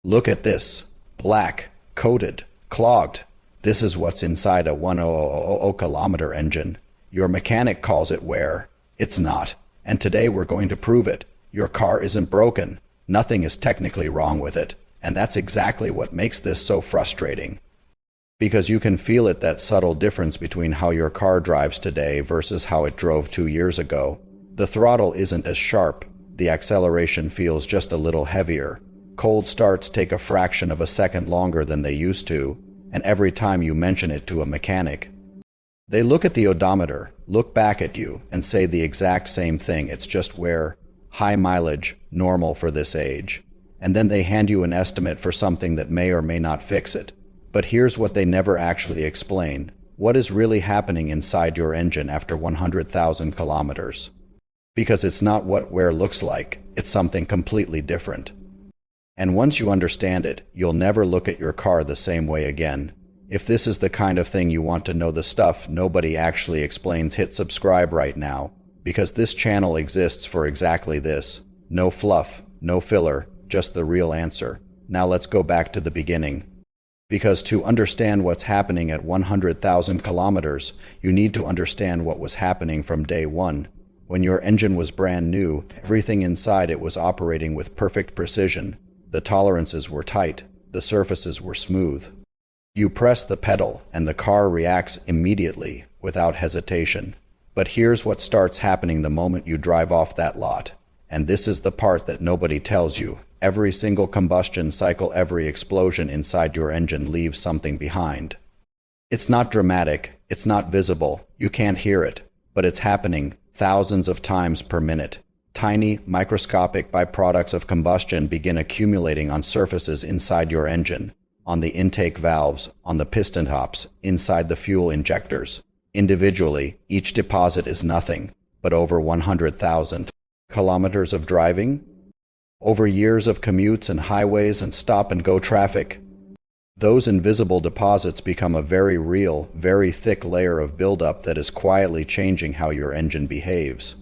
Look at this. Black, coated, clogged. This is what's inside a 1000 kilometer engine. Your mechanic calls it wear. It's not. And today we're going to prove it. Your car isn't broken. Nothing is technically wrong with it. And that's exactly what makes this so frustrating. Because you can feel it, that subtle difference between how your car drives today versus how it drove 2 years ago. The throttle isn't as sharp. The acceleration feels just a little heavier. Cold starts take a fraction of a second longer than they used to, and every time you mention it to a mechanic, they look at the odometer, look back at you, and say the exact same thing. It's just wear, high mileage, normal for this age. And then they hand you an estimate for something that may or may not fix it. But here's what they never actually explain. What is really happening inside your engine after 100,000 kilometers? Because it's not what wear looks like, it's something completely different. And once you understand it, you'll never look at your car the same way again. If this is the kind of thing you want to know, the stuff nobody actually explains, hit subscribe right now, because this channel exists for exactly this. No fluff, no filler, just the real answer. Now let's go back to the beginning. Because to understand what's happening at 100,000 kilometers, you need to understand what was happening from day one. When your engine was brand new, everything inside it was operating with perfect precision. The tolerances were tight, the surfaces were smooth. You press the pedal, and the car reacts immediately, without hesitation. But here's what starts happening the moment you drive off that lot. And this is the part that nobody tells you. Every single combustion cycle, every explosion inside your engine leaves something behind. It's not dramatic, it's not visible, you can't hear it, but it's happening thousands of times per minute. Tiny, microscopic byproducts of combustion begin accumulating on surfaces inside your engine, on the intake valves, on the piston tops, inside the fuel injectors. Individually, each deposit is nothing, but over 100,000 kilometers of driving, over years of commutes and highways and stop-and-go traffic. Those invisible deposits become a very real, very thick layer of buildup that is quietly changing how your engine behaves.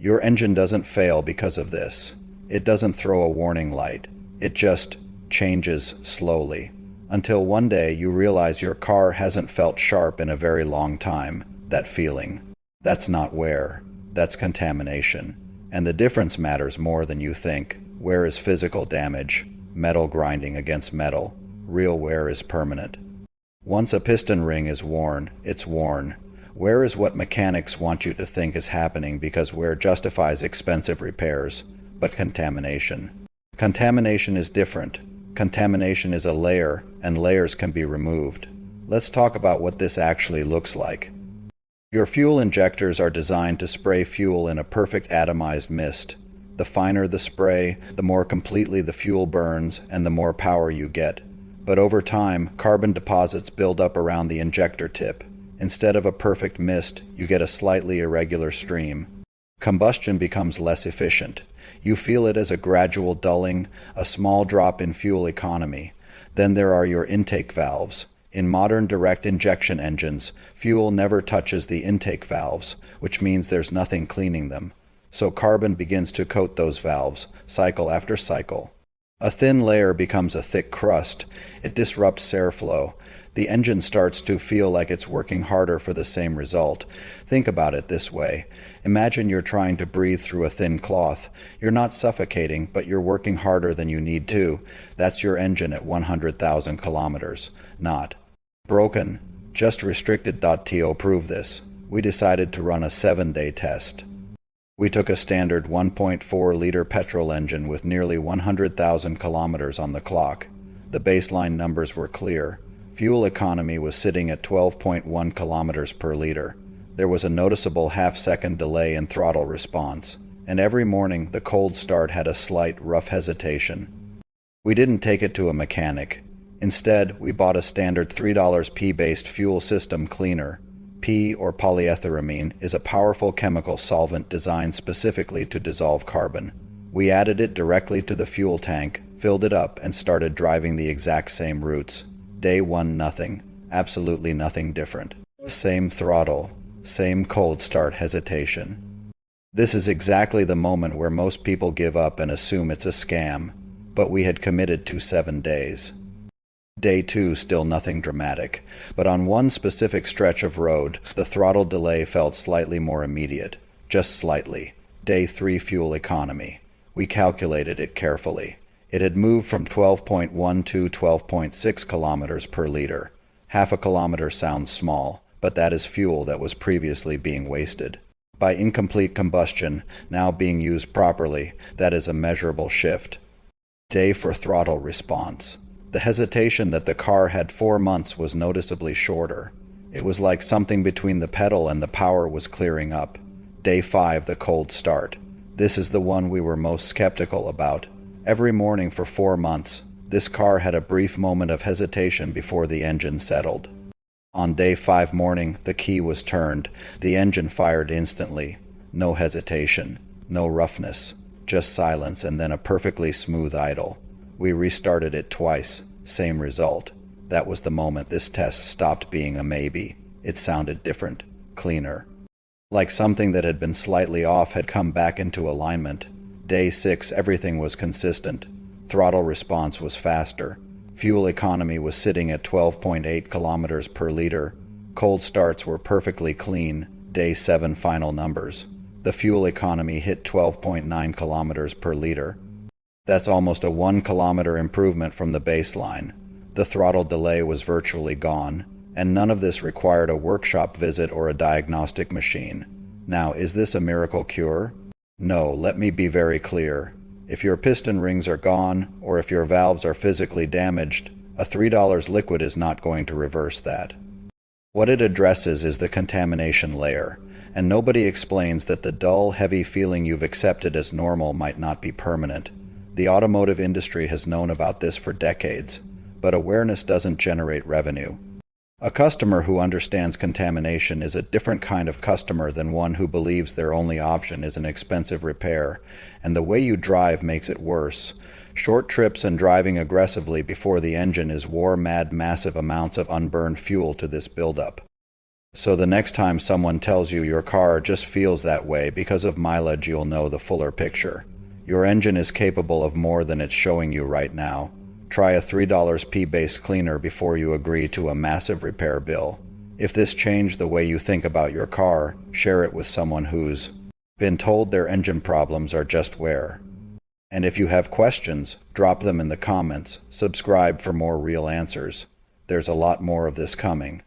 Your engine doesn't fail because of this. It doesn't throw a warning light. It just changes slowly, until one day you realize your car hasn't felt sharp in a very long time. That feeling. That's not wear. That's contamination. And the difference matters more than you think. Wear is physical damage, metal grinding against metal. Real wear is permanent. Once a piston ring is worn, it's worn. Wear is what mechanics want you to think is happening because wear justifies expensive repairs. But contamination is different. Contamination is a layer, and layers can be removed. Let's talk about what this actually looks like. Your fuel injectors are designed to spray fuel in a perfect atomized mist. The finer the spray, the more completely the fuel burns, and the more power you get. But over time, carbon deposits build up around the injector tip. Instead of a perfect mist, you get a slightly irregular stream. Combustion becomes less efficient. You feel it as a gradual dulling, a small drop in fuel economy. Then there are your intake valves. In modern direct injection engines, fuel never touches the intake valves, which means there's nothing cleaning them. So carbon begins to coat those valves, cycle after cycle. A thin layer becomes a thick crust. It disrupts airflow. The engine starts to feel like it's working harder for the same result. Think about it this way. Imagine you're trying to breathe through a thin cloth. You're not suffocating, but you're working harder than you need to. That's your engine at 100,000 kilometers. Not broken. Just restricted.to prove this. We decided to run a 7-day test. We took a standard 1.4-liter petrol engine with nearly 100,000 kilometers on the clock. The baseline numbers were clear. Fuel economy was sitting at 12.1 kilometers per liter. There was a noticeable half-second delay in throttle response, and every morning the cold start had a slight, rough hesitation. We didn't take it to a mechanic. Instead, we bought a standard $3 PEA-based fuel system cleaner. PEA, or polyetheramine, is a powerful chemical solvent designed specifically to dissolve carbon. We added it directly to the fuel tank, filled it up, and started driving the exact same routes. Day 1, nothing. Absolutely nothing different. Same throttle. Same cold start hesitation. This is exactly the moment where most people give up and assume it's a scam. but we had committed to 7 days. Day 2, still nothing dramatic, but on one specific stretch of road, the throttle delay felt slightly more immediate, just slightly. Day 3, fuel economy. We calculated it carefully. It had moved from 12.1 to 12.6 kilometers per liter. Half a kilometer sounds small, but that is fuel that was previously being wasted. By incomplete combustion, now being used properly, that is a measurable shift. Day for throttle response. The hesitation that the car had 4 months was noticeably shorter. It was like something between the pedal and the power was clearing up. Day 5, the cold start. This is the one we were most skeptical about. Every morning for 4 months, this car had a brief moment of hesitation before the engine settled. On day 5 morning, the key was turned. The engine fired instantly. No hesitation, no roughness, just silence and then a perfectly smooth idle. We restarted it twice. Same result. That was the moment this test stopped being a maybe. It sounded different, cleaner. Like something that had been slightly off had come back into alignment. Day 6, everything was consistent. Throttle response was faster. Fuel economy was sitting at 12.8 kilometers per liter. Cold starts were perfectly clean. Day 7, final numbers. The fuel economy hit 12.9 kilometers per liter. That's almost a 1 kilometer improvement from the baseline. The throttle delay was virtually gone, and none of this required a workshop visit or a diagnostic machine. Now, is this a miracle cure? No, let me be very clear. If your piston rings are gone, or if your valves are physically damaged, a $3 liquid is not going to reverse that. What it addresses is the contamination layer, and nobody explains that the dull, heavy feeling you've accepted as normal might not be permanent. The automotive industry has known about this for decades, but awareness doesn't generate revenue. A customer who understands contamination is a different kind of customer than one who believes their only option is an expensive repair, and the way you drive makes it worse. Short trips and driving aggressively before the engine is war-mad massive amounts of unburned fuel to this buildup. So the next time someone tells you your car just feels that way because of mileage, you'll know the fuller picture. Your engine is capable of more than it's showing you right now. Try a $3 PEA-based cleaner before you agree to a massive repair bill. If this changed the way you think about your car, share it with someone who's been told their engine problems are just wear. And if you have questions, drop them in the comments. Subscribe for more real answers. There's a lot more of this coming.